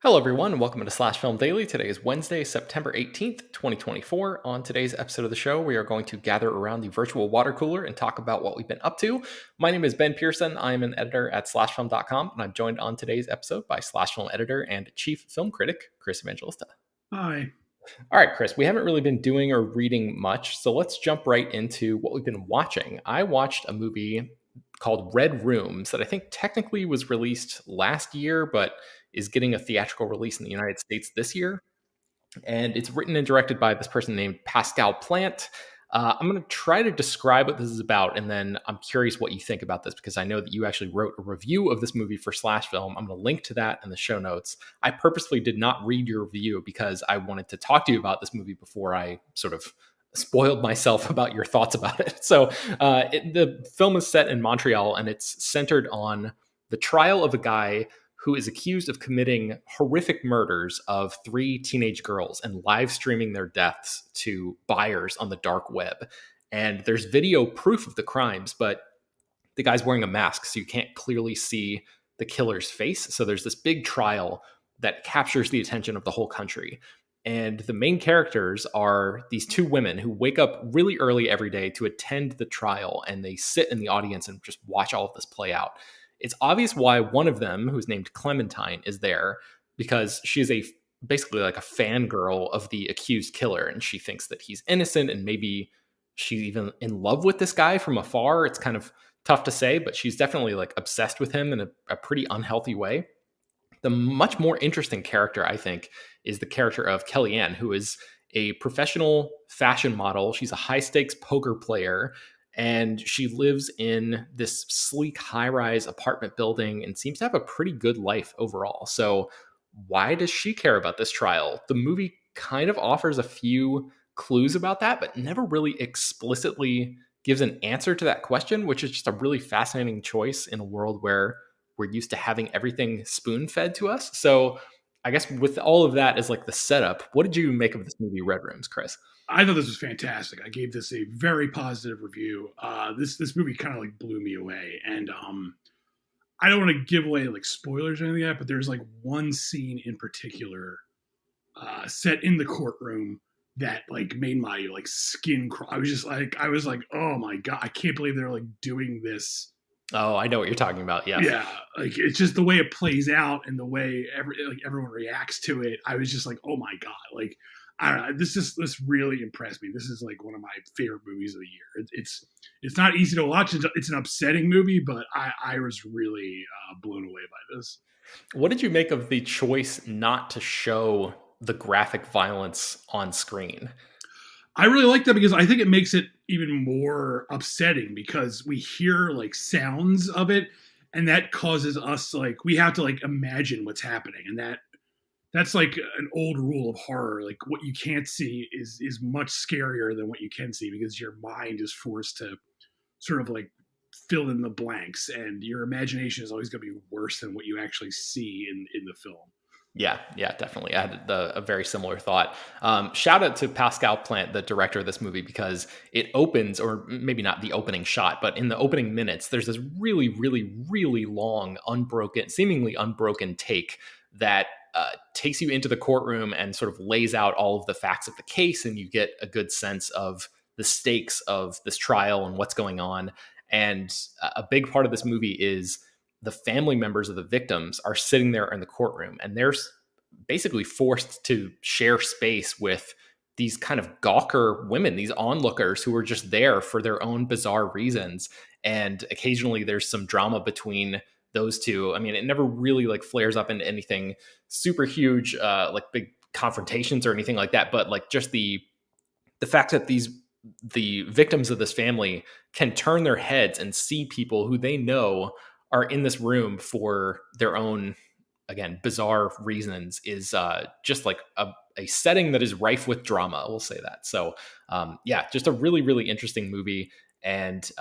Hello, everyone, and welcome to Slash Film Daily. Today is Wednesday, September 18th, 2024. On today's episode of the show, we are going to gather around the virtual water cooler and talk about what we've been up to. My name is Ben Pearson. I am an editor at slashfilm.com, and I'm joined on today's episode by Slash Film editor and chief film critic, Chris Evangelista. Hi. All right, Chris, we haven't really been doing or reading much, so let's jump right into what we've been watching. I watched a movie called Red Rooms that I think technically was released last year, but is getting a theatrical release in the United States this year. And it's written and directed by this person named Pascal Plant. I'm going to try to describe what this is about, and then I'm curious what you think about this because I know that you actually wrote a review of this movie for Slash Film. I'm going to link to that in the show notes. I purposely did not read your review because I wanted to talk to you about this movie before I sort of spoiled myself about your thoughts about it. So the film is set in Montreal, and it's centered on the trial of a guy who is accused of committing horrific murders of three teenage girls and live streaming their deaths to buyers on the dark web. And there's video proof of the crimes, but the guy's wearing a mask, so you can't clearly see the killer's face. So there's this big trial that captures the attention of the whole country. And the main characters are these two women who wake up really early every day to attend the trial, and they sit in the audience and just watch all of this play out. It's obvious why one of them, who's named Clementine, is there because she is basically like a fangirl of the accused killer, and she thinks that he's innocent, and maybe she's even in love with this guy from afar. It's kind of tough to say, but she's definitely like obsessed with him in a pretty unhealthy way. The much more interesting character, I think, is the character of Kellyanne, who is a professional fashion model. She's a high stakes poker player, and she lives in this sleek high-rise apartment building and seems to have a pretty good life overall. So why does she care about this trial? The movie kind of offers a few clues about that, but never really explicitly gives an answer to that question, which is just a really fascinating choice in a world where we're used to having everything spoon-fed to us. So I guess with all of that as like the setup, what did you make of this movie, Red Rooms, Chris? I thought this was fantastic. I gave this a very positive review. This movie kind of like blew me away, and I don't want to give away like spoilers or anything like that, but there's like one scene in particular set in the courtroom that like made my like skin crawl. I was like, oh my god, I can't believe they're like doing this. Oh, I know what you're talking about. Yeah. Yeah, like it's just the way it plays out and the way everyone reacts to it. I was just like, oh my god, like I don't know. This really impressed me. This is like one of my favorite movies of the year. It's not easy to watch. It's an upsetting movie, but I was really blown away by this. What did you make of the choice not to show the graphic violence on screen? I really like that because I think it makes it even more upsetting because we hear like sounds of it, and that causes us like we have to like imagine what's happening, and that's like an old rule of horror. Like what you can't see is much scarier than what you can see because your mind is forced to sort of like fill in the blanks, and your imagination is always going to be worse than what you actually see in the film. Yeah, definitely. I had a very similar thought. Shout out to Pascal Plant, the director of this movie, because it opens, or maybe not the opening shot, but in the opening minutes, there's this really, really, really long, seemingly unbroken take that takes you into the courtroom and sort of lays out all of the facts of the case, and you get a good sense of the stakes of this trial and what's going on. And a big part of this movie is the family members of the victims are sitting there in the courtroom, and they're basically forced to share space with these kind of gawker women, these onlookers who are just there for their own bizarre reasons. And occasionally there's some drama between those two. I mean, it never really like flares up into anything super huge, like big confrontations or anything like that. But like just the fact that the victims of this family can turn their heads and see people who they know are in this room for their own, again, bizarre reasons is just like a setting that is rife with drama. We'll say that. So yeah, just a really, really interesting movie, and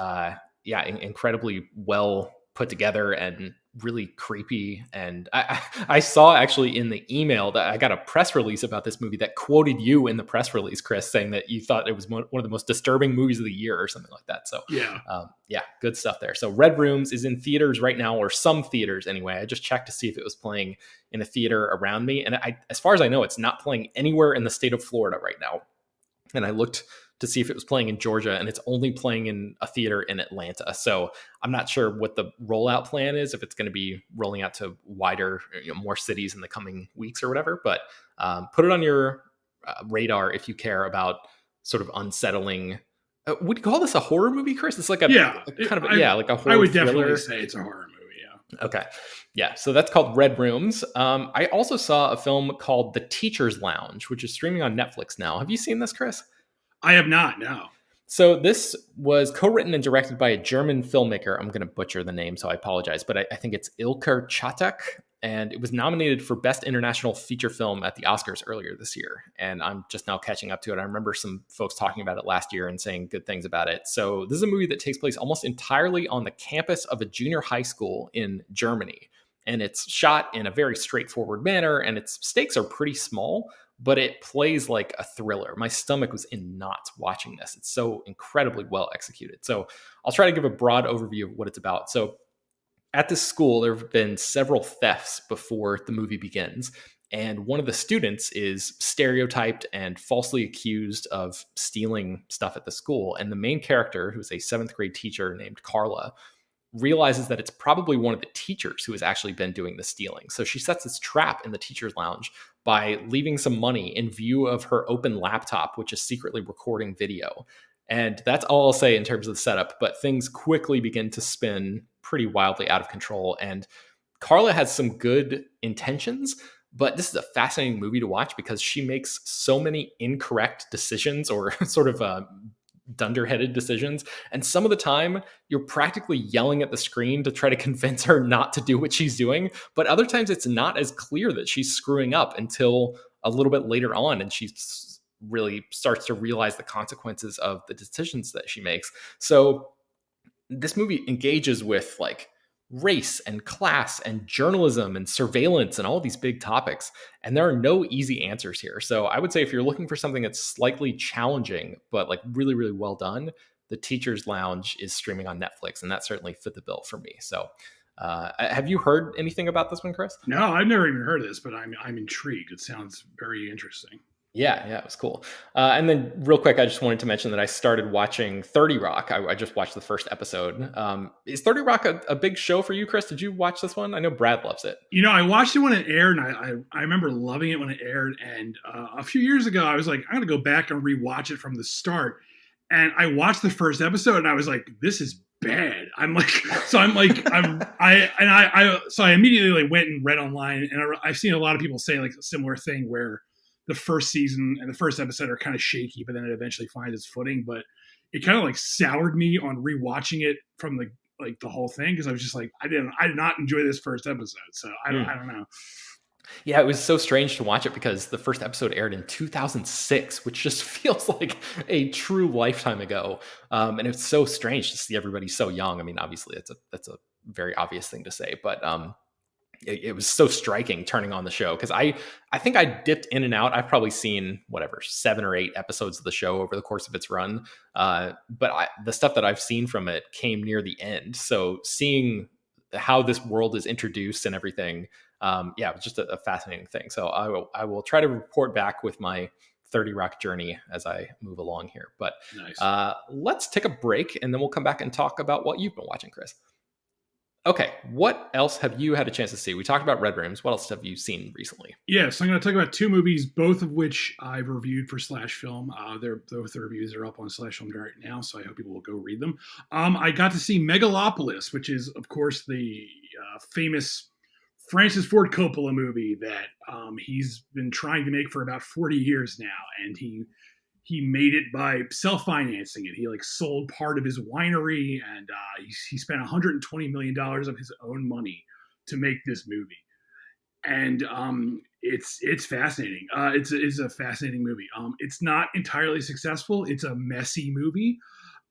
incredibly well put together and really creepy. And I saw actually in the email that I got a press release about this movie that quoted you in the press release, Chris, saying that you thought it was one of the most disturbing movies of the year or something like that. So Yeah. yeah, good stuff there. So Red Rooms is in theaters right now, or some theaters anyway. I just checked to see if it was playing in a theater around me. And as far as I know, it's not playing anywhere in the state of Florida right now. And I looked to see if it was playing in Georgia, and it's only playing in a theater in Atlanta. So I'm not sure what the rollout plan is, if it's going to be rolling out to wider, more cities in the coming weeks or whatever. But put it on your radar if you care about sort of unsettling. Would you call this a horror movie, Chris? It's like like a horror I would thriller. definitely say it's a horror movie. Yeah. Okay. Yeah. So that's called Red Rooms. I also saw a film called The Teacher's Lounge, which is streaming on Netflix now. Have you seen this, Chris? I have not. No. So this was co-written and directed by a German filmmaker. I'm going to butcher the name, so I apologize, but I think it's Ilker Chatak, and it was nominated for Best International Feature Film at the Oscars earlier this year. And I'm just now catching up to it. I remember some folks talking about it last year and saying good things about it. So this is a movie that takes place almost entirely on the campus of a junior high school in Germany. And it's shot in a very straightforward manner, and its stakes are pretty small, but it plays like a thriller. My stomach was in knots watching this. It's so incredibly well executed. So I'll try to give a broad overview of what it's about. So at this school, there have been several thefts before the movie begins. And one of the students is stereotyped and falsely accused of stealing stuff at the school. And the main character, who's a 7th grade teacher named Carla, realizes that it's probably one of the teachers who has actually been doing the stealing. So she sets this trap in the teacher's lounge by leaving some money in view of her open laptop, which is secretly recording video. And that's all I'll say in terms of the setup, but things quickly begin to spin pretty wildly out of control. And Carla has some good intentions, but this is a fascinating movie to watch because she makes so many incorrect decisions, or sort of dunderheaded decisions. And some of the time you're practically yelling at the screen to try to convince her not to do what she's doing. But other times it's not as clear that she's screwing up until a little bit later on. And she really starts to realize the consequences of the decisions that she makes. So this movie engages with like race and class and journalism and surveillance and all these big topics. And there are no easy answers here. So I would say if you're looking for something that's slightly challenging, but like really, really well done, The Teacher's Lounge is streaming on Netflix. And that certainly fit the bill for me. So have you heard anything about this one, Chris? No, I've never even heard of this, but I'm intrigued. It sounds very interesting. Yeah, it was cool. And then real quick, I just wanted to mention that I started watching 30 Rock. I just watched the first episode. Is 30 Rock a big show for you, Chris? Did you watch this one? I know Brad loves it. I watched it when it aired, and I remember loving it when it aired. And a few years ago, I was like, I'm going to go back and rewatch it from the start. And I watched the first episode, and I was like, this is bad. I immediately went and read online, and I've seen a lot of people say like a similar thing where the first season and the first episode are kind of shaky, but then it eventually finds its footing. But it kind of like soured me on rewatching it from the whole thing, because I was just like, I did not enjoy this first episode. So I don't know. Yeah, it was so strange to watch it because the first episode aired in 2006, which just feels like a true lifetime ago. And it's so strange to see everybody so young. I mean, obviously that's a very obvious thing to say, but it was so striking turning on the show because I think I dipped in and out. I've probably seen 7 or 8 episodes of the show over the course of its run. But the stuff that I've seen from it came near the end. So seeing how this world is introduced and everything, it was just a fascinating thing. So I will try to report back with my 30 Rock journey as I move along here. But nice. Let's take a break and then we'll come back and talk about what you've been watching, Chris. Okay, what else have you had a chance to see? We talked about Red Rooms. What else have you seen recently? So I'm going to talk about 2 movies, both of which I've reviewed for Slash Film. Both the reviews are up on Slash Film right now, so I hope people will go read them. I got to see Megalopolis, which is, of course, the famous Francis Ford Coppola movie that he's been trying to make for about 40 years now, and he made it by self-financing it. He sold part of his winery, and he spent $120 million of his own money to make this movie. And it's fascinating. It's a fascinating movie. It's not entirely successful. It's a messy movie.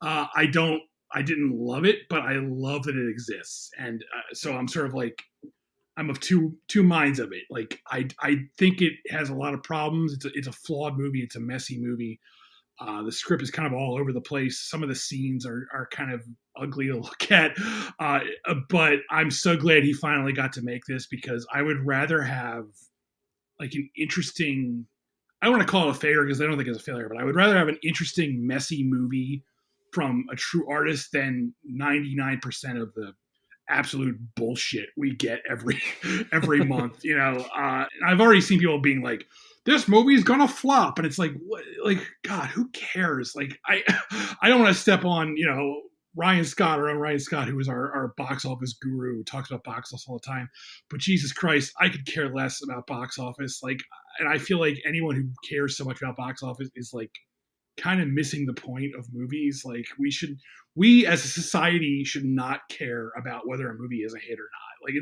I don't I didn't love it, but I love that it exists. And so I'm sort of like, I'm of two minds of it. Like I think it has a lot of problems. It's a flawed movie. It's a messy movie. The script is kind of all over the place. Some of the scenes are kind of ugly to look at. But I'm so glad he finally got to make this, because I would rather have like an interesting, I don't want to call it a failure because I don't think it's a failure, but I would rather have an interesting, messy movie from a true artist than 99% of the absolute bullshit we get every month. I've already seen people being like, this movie's gonna flop, and it's like, what? Like, God, who cares? Like, I don't want to step on Ryan Scott, our own Ryan Scott, who is our box office guru, who talks about box office all the time. But Jesus Christ, I could care less about box office. Like, and I feel like anyone who cares so much about box office is like kind of missing the point of movies. Like, we as a society should not care about whether a movie is a hit or not. Like,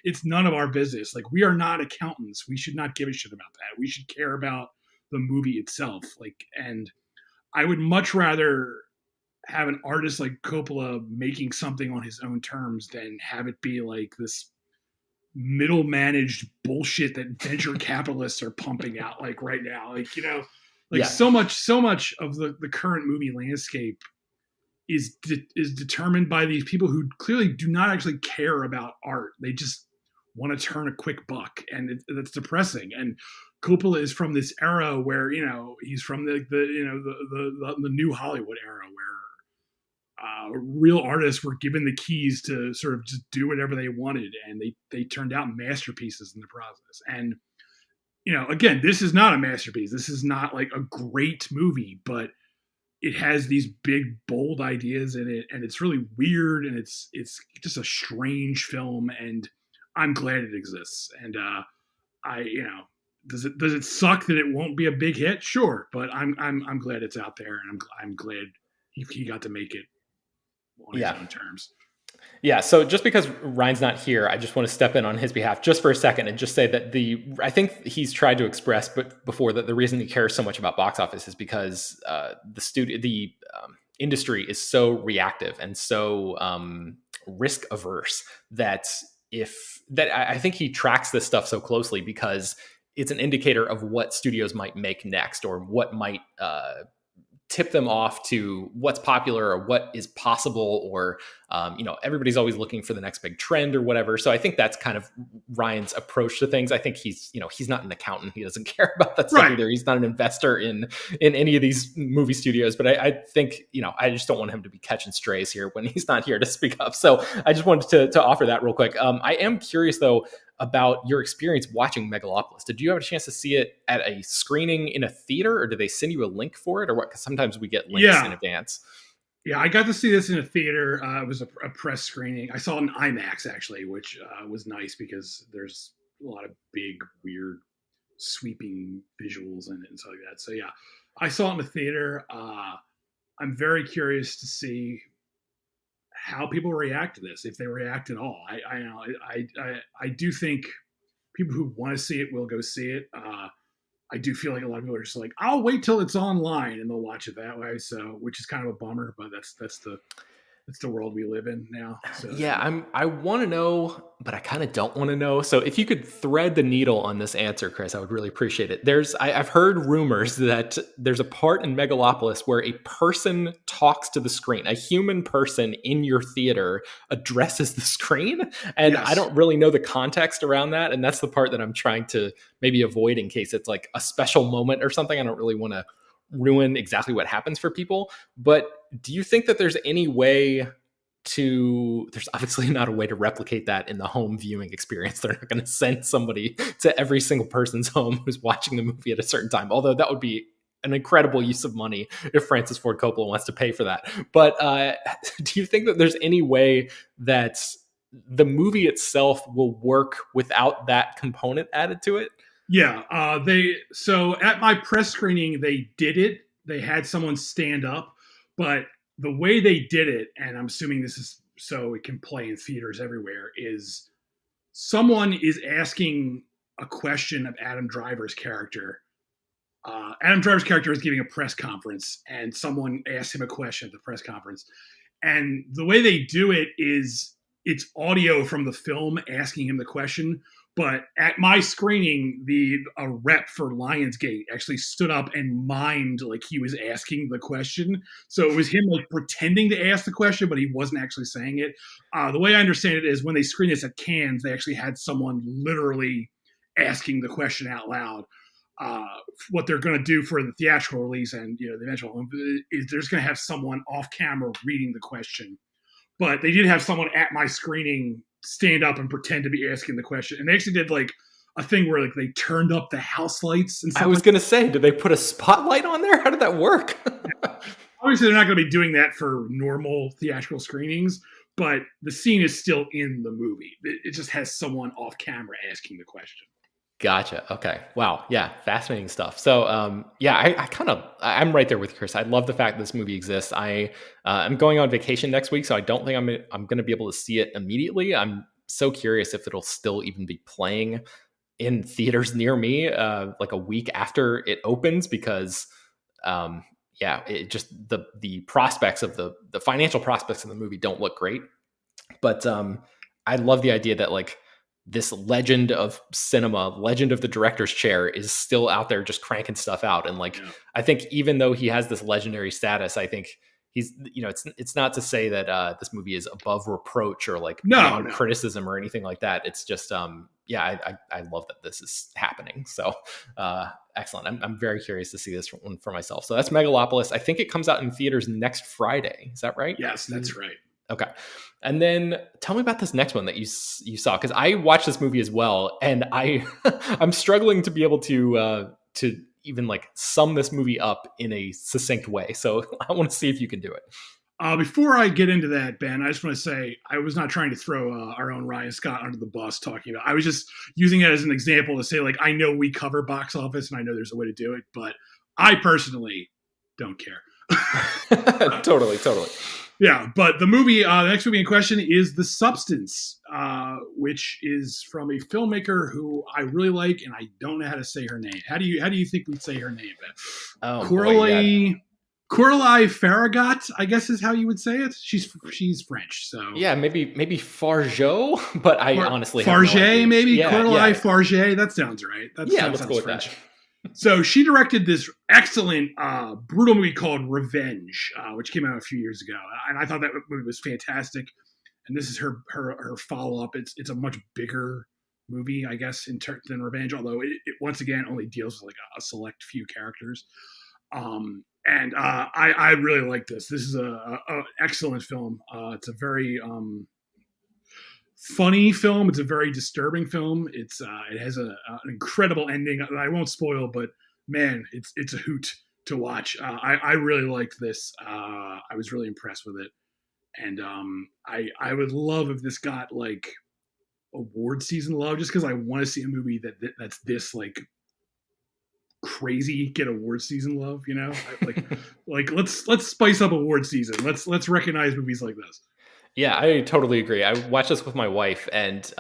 it's none of our business. Like, we are not accountants. We should not give a shit about that. We should care about the movie itself. Like, and I would much rather have an artist like Coppola making something on his own terms than have it be like this middle managed bullshit that venture capitalists are pumping out like right now. Like, Yeah. so much of the current movie landscape is determined by these people who clearly do not actually care about art. They just want to turn a quick buck, and that's depressing. And Coppola is from this era where he's from the new Hollywood era where real artists were given the keys to sort of just do whatever they wanted, and they turned out masterpieces in the process. And again, this is not a masterpiece. This is not like a great movie, but it has these big, bold ideas in it, and it's really weird, and it's just a strange film, and I'm glad it exists. And does it suck that it won't be a big hit? Sure, but I'm glad it's out there, and I'm glad he got to make it on his Yeah. own terms. Yeah, so just because Ryan's not here, I just want to step in on his behalf just for a second and just say that I think he's tried to express, but before that, the reason he cares so much about box office is because the industry is so reactive and so risk averse that I think he tracks this stuff so closely because it's an indicator of what studios might make next or what might tip them off to what's popular or what is possible, or everybody's always looking for the next big trend or whatever. So I think that's kind of Ryan's approach to things. I think he's not an accountant. He doesn't care about that stuff either. He's not an investor in any of these movie studios. But I think I just don't want him to be catching strays here when he's not here to speak up. So I just wanted to offer that real quick. I am curious though about your experience watching Megalopolis. Did you have a chance to see it at a screening in a theater, or did they send you a link for it, or what? Because sometimes we get links in advance. Yeah, I got to see this in a theater. It was a press screening. I saw it in IMAX, actually, which was nice because there's a lot of big, weird, sweeping visuals in it and stuff like that. So, yeah, I saw it in the theater. I'm very curious to see how people react to this, if they react at all. I do think people who want to see it will go see it. I do feel like a lot of people are just like, I'll wait till it's online and they'll watch it that way. So, which is kind of a bummer, but that's the world we live in now. So, yeah, I want to know, but I kind of don't want to know. So if you could thread the needle on this answer, Chris, I would really appreciate it. I've heard rumors that there's a part in Megalopolis where a person talks to the screen, a human person in your theater addresses the screen. And yes. I don't really know the context around that. And that's the part that I'm trying to maybe avoid in case it's like a special moment or something. I don't really want to ruin exactly what happens for people. But do you think that there's any way there's obviously not a way to replicate that in the home viewing experience. They're not going to send somebody to every single person's home who's watching the movie at a certain time, although that would be an incredible use of money if Francis Ford Coppola wants to pay for that. But do you think that there's any way that the movie itself will work without that component added to it? Yeah, so at my press screening, they did it. They had someone stand up, but the way they did it, and I'm assuming this is so it can play in theaters everywhere, is someone is asking a question of Adam Driver's character. Adam Driver's character is giving a press conference, and someone asks him a question at the press conference. And the way they do it is it's audio from the film asking him the question. But at my screening, a rep for Lionsgate actually stood up and mimed like he was asking the question. So it was him like pretending to ask the question, but he wasn't actually saying it. The way I understand it is when they screened this at Cannes, they actually had someone literally asking the question out loud. What they're going to do for the theatrical release and the eventual is there's going to have someone off camera reading the question. But they did have someone at my screening stand up and pretend to be asking the question. And they actually did like a thing where like they turned up the house lights and stuff. I was going to say, did they put a spotlight on there? How did that work? Obviously, they're not going to be doing that for normal theatrical screenings, but the scene is still in the movie. It just has someone off camera asking the question. Gotcha. Okay. Wow. Yeah. Fascinating stuff. So, I'm right there with Chris. I love the fact this movie exists. I'm going on vacation next week, so I don't think I'm going to be able to see it immediately. I'm so curious if it'll still even be playing in theaters near me, like a week after it opens, because, it just the prospects of the financial prospects of the movie don't look great. But I love the idea that like this legend of cinema, legend of the director's chair is still out there just cranking stuff out. And like, I think even though he has this legendary status, I think he's, it's not to say that this movie is above reproach or like beyond criticism or anything like that. It's just, I love that this is happening. So excellent. I'm very curious to see this one for myself. So that's Megalopolis. I think it comes out in theaters next Friday. Is that right? Yes, that's right. Okay. And then tell me about this next one that you saw, because I watched this movie as well, and I'm struggling to be able to even like sum this movie up in a succinct way. So I want to see if you can do it. Before I get into that, Ben, I just want to say I was not trying to throw our own Ryan Scott under the bus talking about. I was just using it as an example to say, like, I know we cover box office and I know there's a way to do it, but I personally don't care. Totally. Yeah, but the next movie in question is The Substance, which is from a filmmaker who I really like, and I don't know how to say her name. How do you think we'd say her name, Ben? Coralie Farragut, I guess is how you would say it. She's French, so yeah, maybe Fargeau, but I honestly have Farge, no idea. Maybe Coralie Farge. That sounds right. Let's go with French. That. So she directed this excellent, brutal movie called Revenge, which came out a few years ago, and I thought that movie was fantastic. And this is her follow up. It's a much bigger movie, I guess, than Revenge, although it once again only deals with like a select few characters. And I really like this. This is a excellent film. It's a very funny film. It's a very disturbing film. It has an incredible ending that I won't spoil, but man, it's a hoot to watch. I really liked this. I was really impressed with it, and I would love if this got like award season love, just because I want to see a movie that's this like crazy get award season love. Like let's spice up award season. Let's recognize movies like this. Yeah, I totally agree. I watched this with my wife, and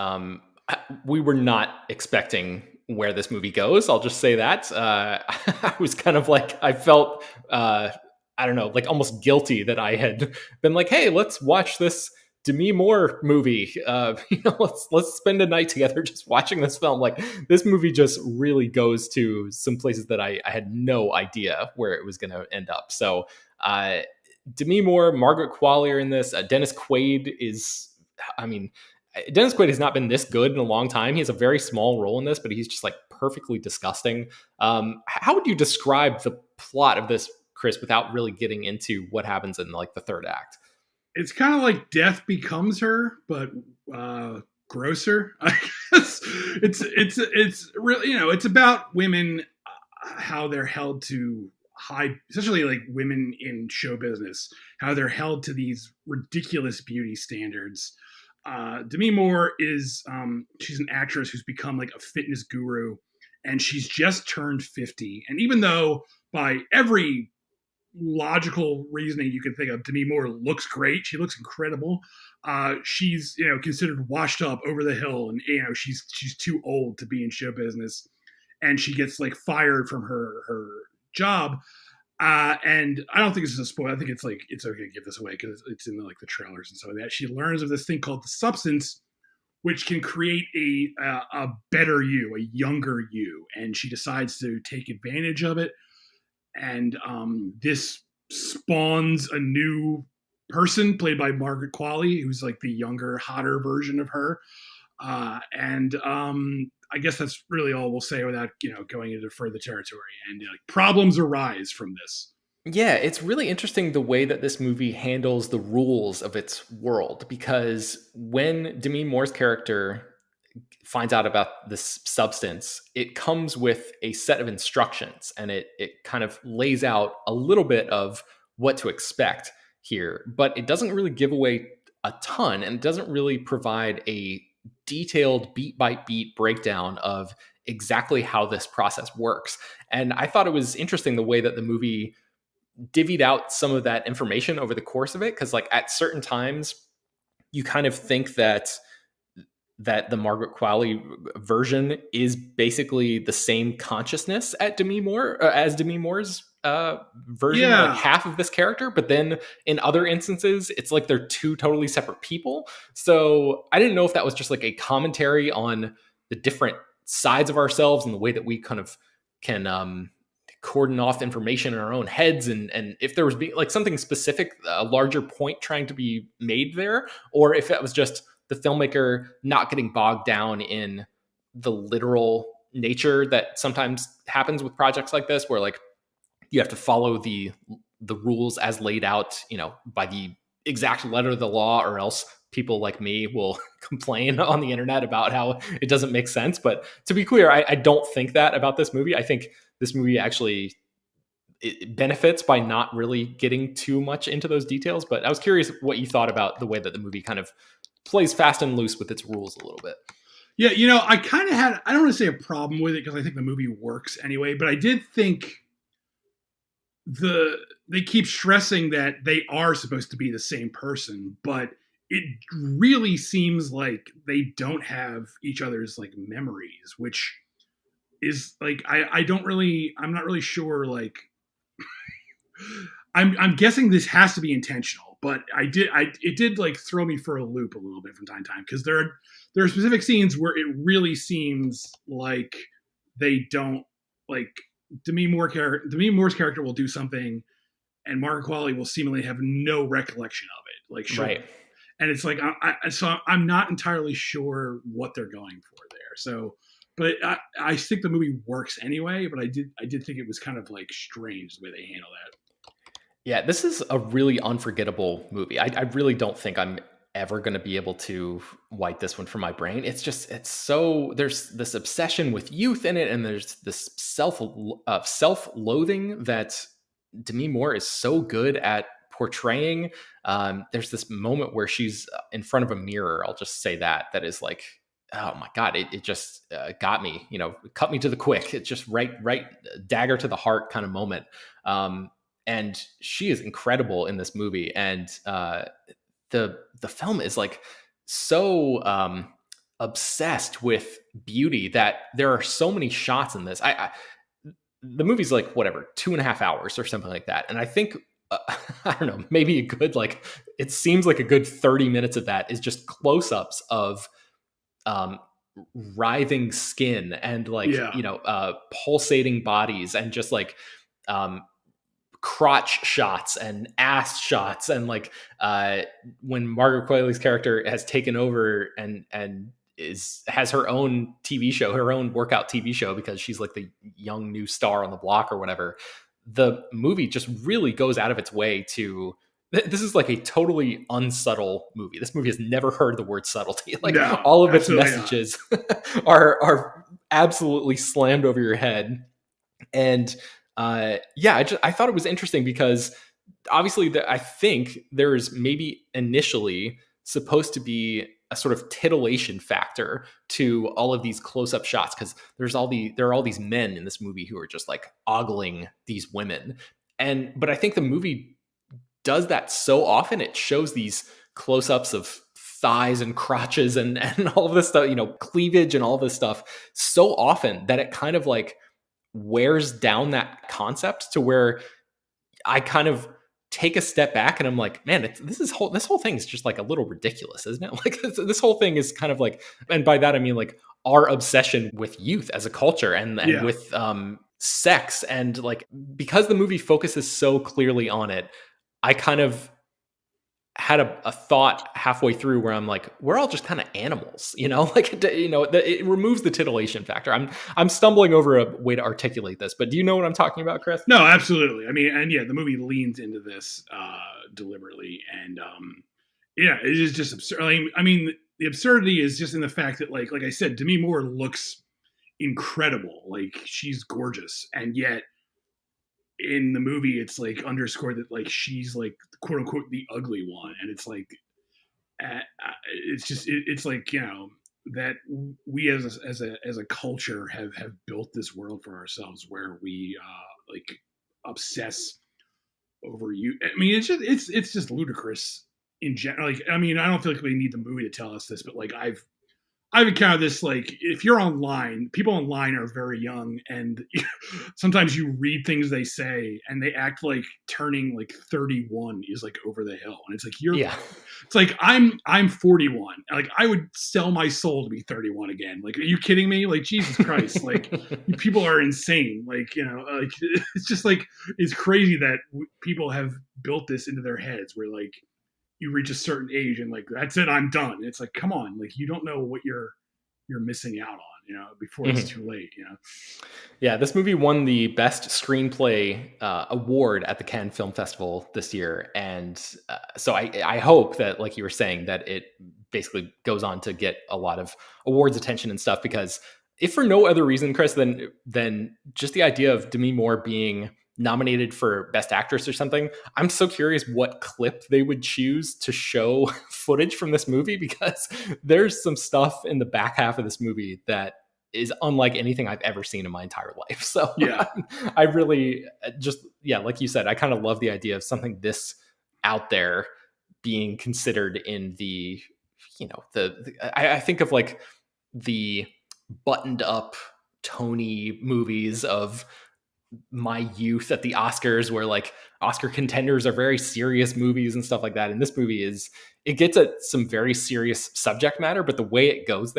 we were not expecting where this movie goes. I'll just say that. I was kind of like, I felt, I don't know, like almost guilty that I had been like, hey, let's watch this Demi Moore movie. Let's spend a night together just watching this film. Like, this movie just really goes to some places that I had no idea where it was going to end up. So, Demi Moore, Margaret Qualley are in this. Dennis Quaid Dennis Quaid has not been this good in a long time. He has a very small role in this, but he's just like perfectly disgusting. How would you describe the plot of this, Chris, without really getting into what happens in like the third act? It's kind of like Death Becomes Her, but grosser. I guess it's really, it's about women, how they're held to high, especially like women in show business, how they're held to these ridiculous beauty standards. Demi Moore is she's an actress who's become like a fitness guru, and she's just turned 50. And even though by every logical reasoning you can think of, Demi Moore looks great, she looks incredible. She's considered washed up, over the hill, and she's too old to be in show business, and she gets like fired from her job. And I don't think this is a spoiler. I think it's like it's okay to give this away because it's in like the trailers and stuff like that. She learns of this thing called the substance, which can create a better you, a younger you, and she decides to take advantage of it. And this spawns a new person played by Margaret Qualley, who's like the younger, hotter version of her. And I guess that's really all we'll say without going into further territory. And problems arise from this. Yeah, it's really interesting the way that this movie handles the rules of its world, because when Demi Moore's character finds out about this substance, it comes with a set of instructions, and it kind of lays out a little bit of what to expect here, but it doesn't really give away a ton, and it doesn't really provide a detailed beat by beat breakdown of exactly how this process works. And I thought it was interesting the way that the movie divvied out some of that information over the course of it, because like at certain times you kind of think that the Margaret Qualley version is basically the same consciousness at Demi Moore as Demi Moore's version, Yeah. like half of this character. But then in other instances, it's like they're two totally separate people. So I didn't know if that was just like a commentary on the different sides of ourselves and the way that we kind of can cordon off information in our own heads, and if there was like something specific, a larger point trying to be made there, or if that was just the filmmaker not getting bogged down in the literal nature that sometimes happens with projects like this, where like you have to follow the rules as laid out, by the exact letter of the law, or else people like me will complain on the internet about how it doesn't make sense. But to be clear, I don't think that about this movie. I think this movie actually it benefits by not really getting too much into those details. But I was curious what you thought about the way that the movie kind of plays fast and loose with its rules a little bit. Yeah, I kind of had, I don't want to say a problem with it because I think the movie works anyway, but I did think they keep stressing that they are supposed to be the same person, but it really seems like they don't have each other's like memories, which is like I'm not really sure. Like I'm guessing this has to be intentional, but it did like throw me for a loop a little bit from time to time, because there are specific scenes where it really seems like they don't like Demi Moore's character will do something, and Margaret Qualley will seemingly have no recollection of it. Like, sure. Right. And it's like, so I'm not entirely sure what they're going for there. So, but I think the movie works anyway, but I did think it was kind of like strange the way they handle that. Yeah, this is a really unforgettable movie. I really don't think I'm ever going to be able to wipe this one from my brain. It's so, there's this obsession with youth in it, and there's this self-loathing that Demi Moore is so good at portraying. There's this moment where she's in front of a mirror, I'll just say that is like, oh my God, it just got me, cut me to the quick. It's just right dagger to the heart kind of moment. And she is incredible in this movie. And the film is like so obsessed with beauty that there are so many shots in this. The movie's like, whatever, 2.5 hours or something like that. And I think, I don't know, maybe a good, like, it seems like a good 30 minutes of that is just close-ups of writhing skin and like, pulsating bodies, and just like crotch shots and ass shots. And like when Margaret Qualley's character has taken over and has her own TV show, her own workout TV show, because she's like the young new star on the block or whatever, the movie just really goes out of its way to, this is like a totally unsubtle movie. This movie has never heard the word subtlety. Like, no, all of its messages are absolutely slammed over your head. And I thought it was interesting because obviously I think there's maybe initially supposed to be a sort of titillation factor to all of these close-up shots, because there are all these men in this movie who are just like ogling these women. But I think the movie does that so often. It shows these close-ups of thighs and crotches and all of this stuff, cleavage and all this stuff so often that it kind of like wears down that concept to where I kind of take a step back and I'm like, man, this whole thing is just like a little ridiculous, isn't it? Like this whole thing is kind of like, and by that I mean like our obsession with youth as a culture and Yeah. with sex, and like because the movie focuses so clearly on it, I kind of had a thought halfway through where I'm like, we're all just kind of animals, like, it removes the titillation factor. I'm stumbling over a way to articulate this, but do you know what I'm talking about, Chris? No, absolutely. I mean, and yeah, the movie leans into this deliberately, and yeah, it is just absurd. I mean, the absurdity is just in the fact that, like I said, Demi Moore looks incredible. Like she's gorgeous, and yet in the movie, it's like underscored that like she's like quote unquote the ugly one, and it's like it's just it's like that we as a culture have built this world for ourselves where we like obsess over you. I mean, it's just ludicrous in general. Like, I mean, I don't feel like we need the movie to tell us this, but like I've encountered this, like, if you're online, people online are very young, and sometimes you read things they say and they act like turning like 31 is like over the hill. And it's like, it's like, I'm 41. Like, I would sell my soul to be 31 again. Like, are you kidding me? Like, Jesus Christ. Like, people are insane. Like, like, it's just like, it's crazy that people have built this into their heads where like, you reach a certain age and like, that's it, I'm done. It's like, come on, like, you don't know what you're missing out on, before it's too late. Yeah, this movie won the best screenplay award at the Cannes Film Festival this year, and so I hope that, like you were saying, that it basically goes on to get a lot of awards attention and stuff, because if for no other reason, Chris, than just the idea of Demi Moore being nominated for Best Actress or something, I'm so curious what clip they would choose to show footage from this movie, because there's some stuff in the back half of this movie that is unlike anything I've ever seen in my entire life. So yeah, I really just, like you said, I kind of love the idea of something this out there being considered in the, I think of like the buttoned up Tony movies of my youth at the Oscars, where like Oscar contenders are very serious movies and stuff like that. And this movie it gets at some very serious subject matter, but the way it goes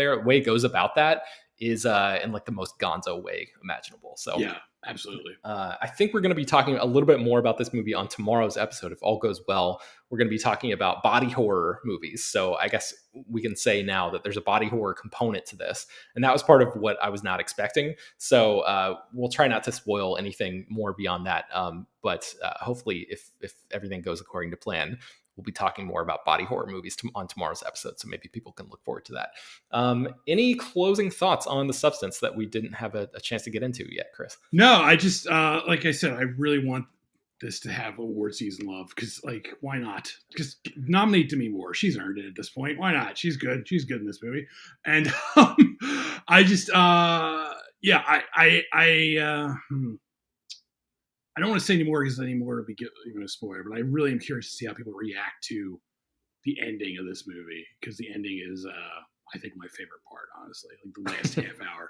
about that is in like the most gonzo way imaginable. So yeah, absolutely. I think we're going to be talking a little bit more about this movie on tomorrow's episode. If all goes well, we're going to be talking about body horror movies. So I guess we can say now that there's a body horror component to this. And that was part of what I was not expecting. So we'll try not to spoil anything more beyond that. But hopefully, if everything goes according to plan, we'll be talking more about body horror movies on tomorrow's episode. So maybe people can look forward to that. Any closing thoughts on the substance that we didn't have a chance to get into yet, Chris? No, I just, like I said, I really want this to have award season love, because like, why not? Just nominate Demi Moore. She's earned it at this point. Why not? She's good. She's good in this movie. And I just, yeah, I don't want to say anymore because anymore would be even a spoiler, but I really am curious to see how people react to the ending of this movie, because the ending is, I think, my favorite part, honestly, like the last half hour.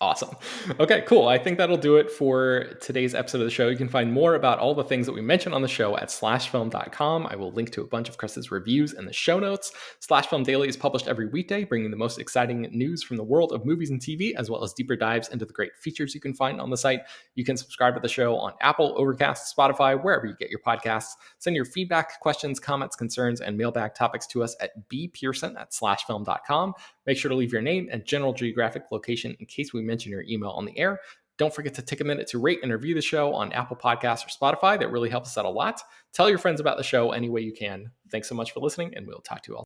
Awesome. Okay, cool. I think that'll do it for today's episode of the show. You can find more about all the things that we mentioned on the show at slashfilm.com. I will link to a bunch of Chris's reviews in the show notes. Slash Film Daily is published every weekday, bringing the most exciting news from the world of movies and TV, as well as deeper dives into the great features you can find on the site. You can subscribe to the show on Apple, Overcast, Spotify, wherever you get your podcasts. Send your feedback, questions, comments, concerns, and mailbag topics to us at bpearson@slashfilm.com. Make sure to leave your name and general geographic location in case we mention your email on the air. Don't forget to take a minute to rate and review the show on Apple Podcasts or Spotify. That really helps us out a lot. Tell your friends about the show any way you can. Thanks so much for listening, and we'll talk to you all